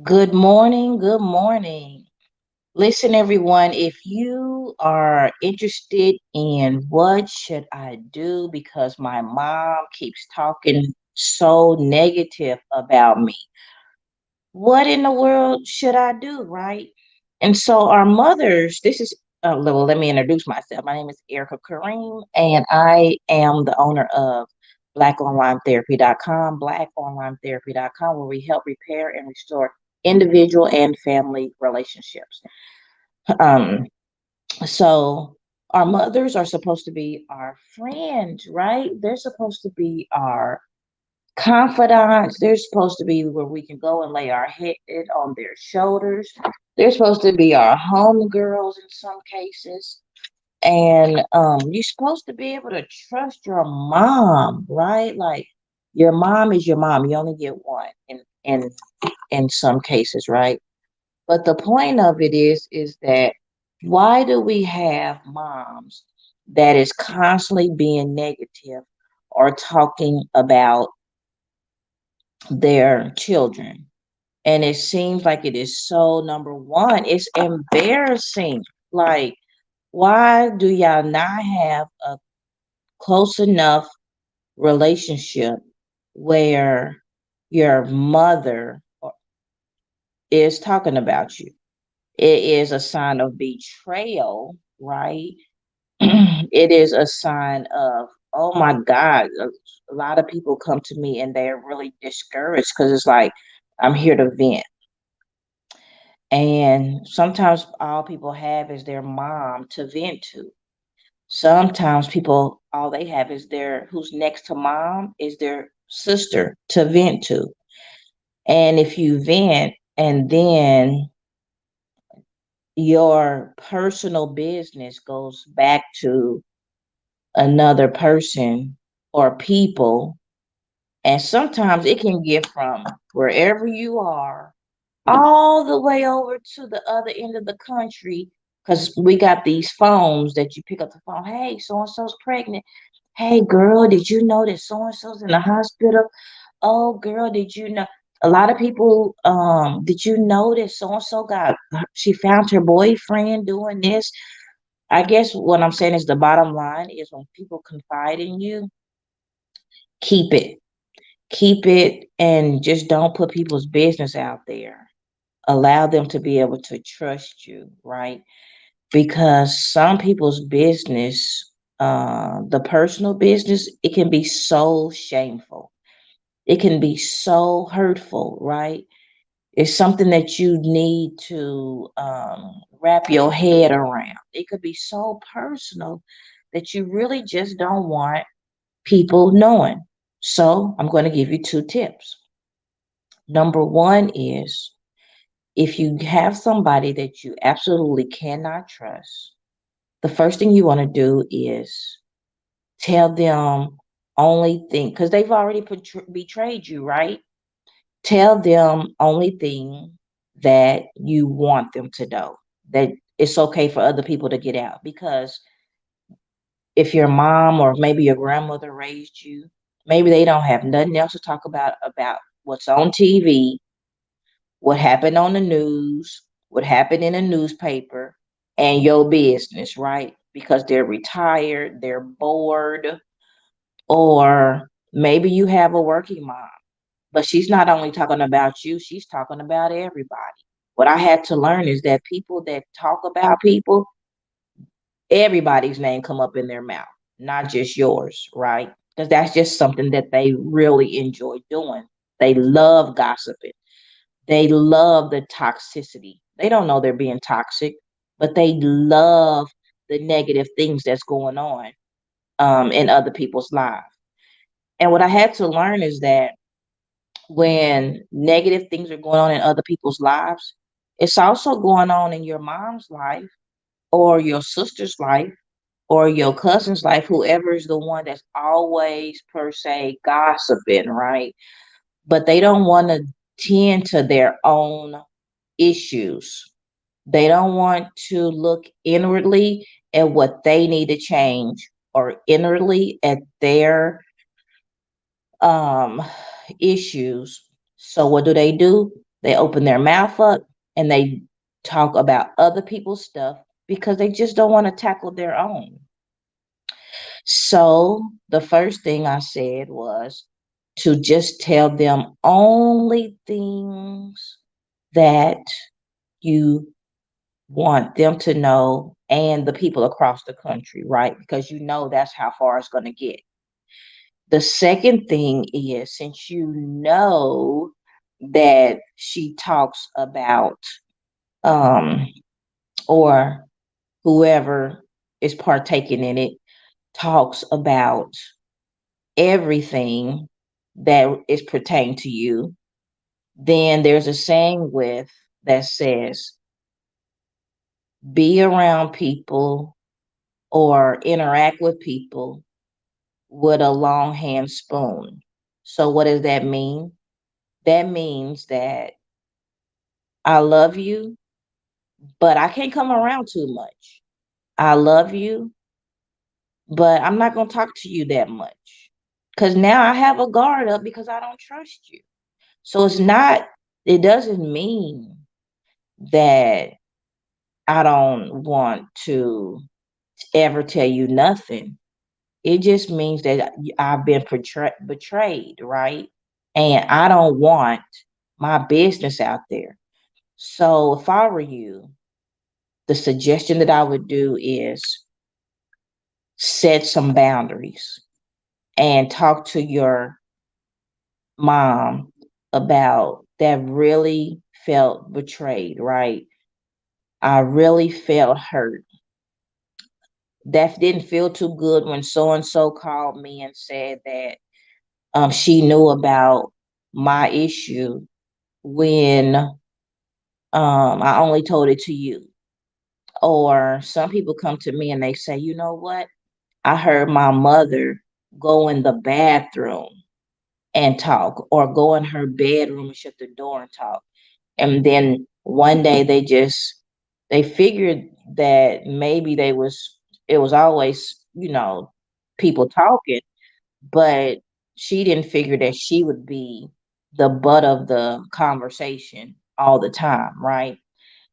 Good morning. Good morning. Listen, everyone, if you are interested in what should I do because my mom keeps talking so negative about me, what in the world should I do, right? And so, our mothers, this is, well, let me introduce myself. My name is Erica Kareem, and I am the owner of blackonlinetherapy.com, blackonlinetherapy.com, where we help repair and restore individual and family relationships. Um, so, our mothers are supposed to be our friends, right? They're supposed to be our confidants. They're supposed to be where we can go and lay our head on their shoulders. They're supposed to be our home girls in some cases. And you're supposed to be able to trust your mom, right? Like your mom is your mom. You only get one in some cases, right? But the point of it is that why do we have moms that is constantly being negative or talking about their children? And it seems like it is so, number one, it's embarrassing. Like, why do y'all not have a close enough relationship where your mother is talking about you? It is a sign of betrayal, right? It is a sign of, oh my God, a lot of people come to me and they're really discouraged because it's like, I'm here to vent. And sometimes all people have is their mom to vent to. Sometimes people, all they have is their, who's next to mom, is their sister to vent to. And if you vent and then your personal business goes back to another person or people, and sometimes it can get from wherever you are all the way over to the other end of the country because we got these phones that you pick up the phone. Hey, so and so's pregnant. Hey, girl, did you know that so and so's in the hospital? Oh, girl, did you know? A lot of people, did you know that so and so she found her boyfriend doing this? I guess what I'm saying is the bottom line is when people confide in you, keep it. Keep it and just don't put people's business out there. Allow them to be able to trust you, right? Because some people's business, the personal business, it can be so shameful. It can be so hurtful, right? It's something that you need to wrap your head around. It could be so personal that you really just don't want people knowing. So, I'm going to give you two tips. Number one is if you have somebody that you absolutely cannot trust, the first thing you want to do is tell them only thing because they've already betrayed you, right? Tell them only thing that you want them to know, that it's okay for other people to get out. Because if your mom or maybe your grandmother raised you, maybe they don't have nothing else to talk about what's on TV, what happened on the news, what happened in a newspaper, and your business, right? Because they're retired, they're bored, or maybe you have a working mom, but she's not only talking about you, she's talking about everybody. What I had to learn is that people that talk about people, everybody's name come up in their mouth, not just yours, right? Because that's just something that they really enjoy doing. They love gossiping. They love the toxicity. They don't know they're being toxic, but they love the negative things that's going on in other people's lives. And what I had to learn is that when negative things are going on in other people's lives, it's also going on in your mom's life or your sister's life or your cousin's life, whoever is the one that's always per se gossiping, right? But they don't want to tend to their own issues. They don't want to look inwardly at what they need to change or inwardly at their um issues. So what do? They open their mouth up and they talk about other people's stuff because they just don't want to tackle their own. So the first thing I said was to just tell them only things that you want them to know and the people across the country, right? Because you know that's how far it's going to get. The second thing is, since you know that she talks about, um, or whoever is partaking in it talks about everything that is pertaining to you, then there's a saying with that says, be around people or interact with people with a long hand spoon. So what does that mean? That means that I love you, but I can't come around too much. I love you, but I'm not going to talk to you that much. Because now I have a guard up because I don't trust you. So it doesn't mean that I don't want to ever tell you nothing. It just means that I've been betrayed, right? And I don't want my business out there. So if I were you, the suggestion that I would do is set some boundaries and talk to your mom about that really felt betrayed, right? I really felt hurt. That didn't feel too good when so and so called me and said that she knew about my issue when I only told it to you. Or some people come to me and they say, you know what? I heard my mother go in the bathroom and talk, or go in her bedroom and shut the door and talk. And then one day they figured that maybe it was always, people talking, but she didn't figure that she would be the butt of the conversation all the time, right?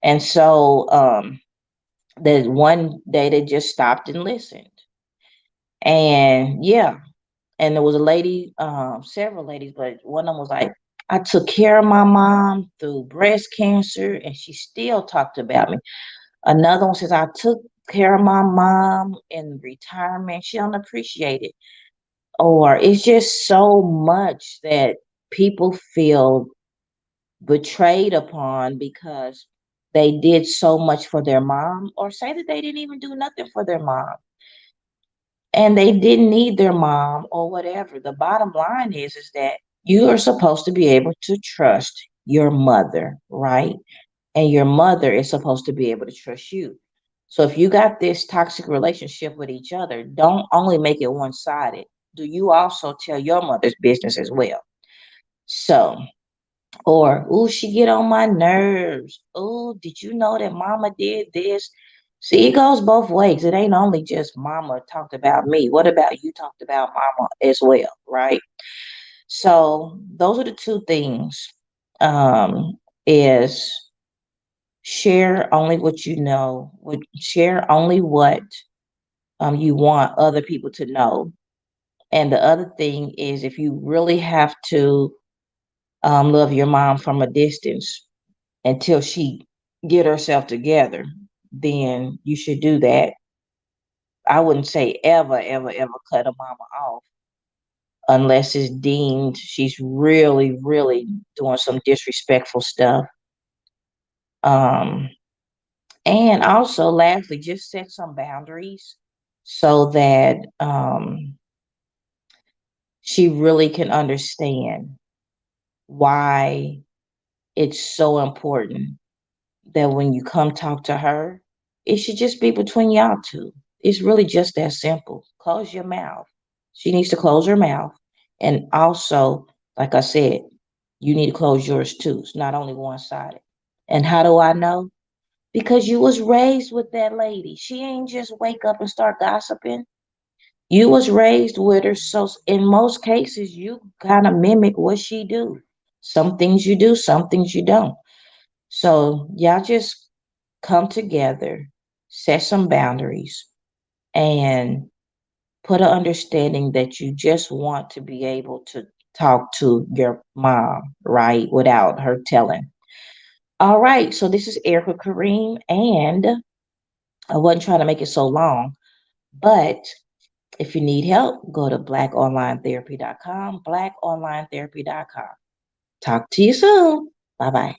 And so that one day they just stopped and listened. And yeah, and there was a lady, several ladies, but one of them was like, I took care of my mom through breast cancer and she still talked about me. Another one says, I took care of my mom in retirement. She don't appreciate it. Or it's just so much that people feel betrayed upon because they did so much for their mom, or say that they didn't even do nothing for their mom and they didn't need their mom or whatever. The bottom line is that you are supposed to be able to trust your mother, right? And your mother is supposed to be able to trust you. So if you got this toxic relationship with each other, don't only make it one-sided. Do you also tell your mother's business as well? So, or, oh, she get on my nerves. Oh, did you know that mama did this? See, it goes both ways. It ain't only just mama talked about me. What about you talked about mama as well, right? So those are the two things. Is share only what you know, share only what you want other people to know. And the other thing is, if you really have to love your mom from a distance until she get herself together, then you should do that. I wouldn't say ever, ever, ever cut a mama off unless it's deemed she's really, really doing some disrespectful stuff. Um, and also, lastly, just set some boundaries so that she really can understand why it's so important that when you come talk to her, it should just be between y'all two. It's really just that simple. Close your mouth. She needs to close her mouth. And also, like I said, you need to close yours too. It's not only one sided. And how do I know? Because you was raised with that lady. She ain't just wake up and start gossiping. You was raised with her, so in most cases you kind of mimic what she do. Some things you do, some things you don't. So y'all just come together, set some boundaries, and put an understanding that you just want to be able to talk to your mom, right? Without her telling. All right, so this is Erica Kareem, and I wasn't trying to make it so long, but if you need help, go to blackonlinetherapy.com, blackonlinetherapy.com. Talk to you soon. Bye bye.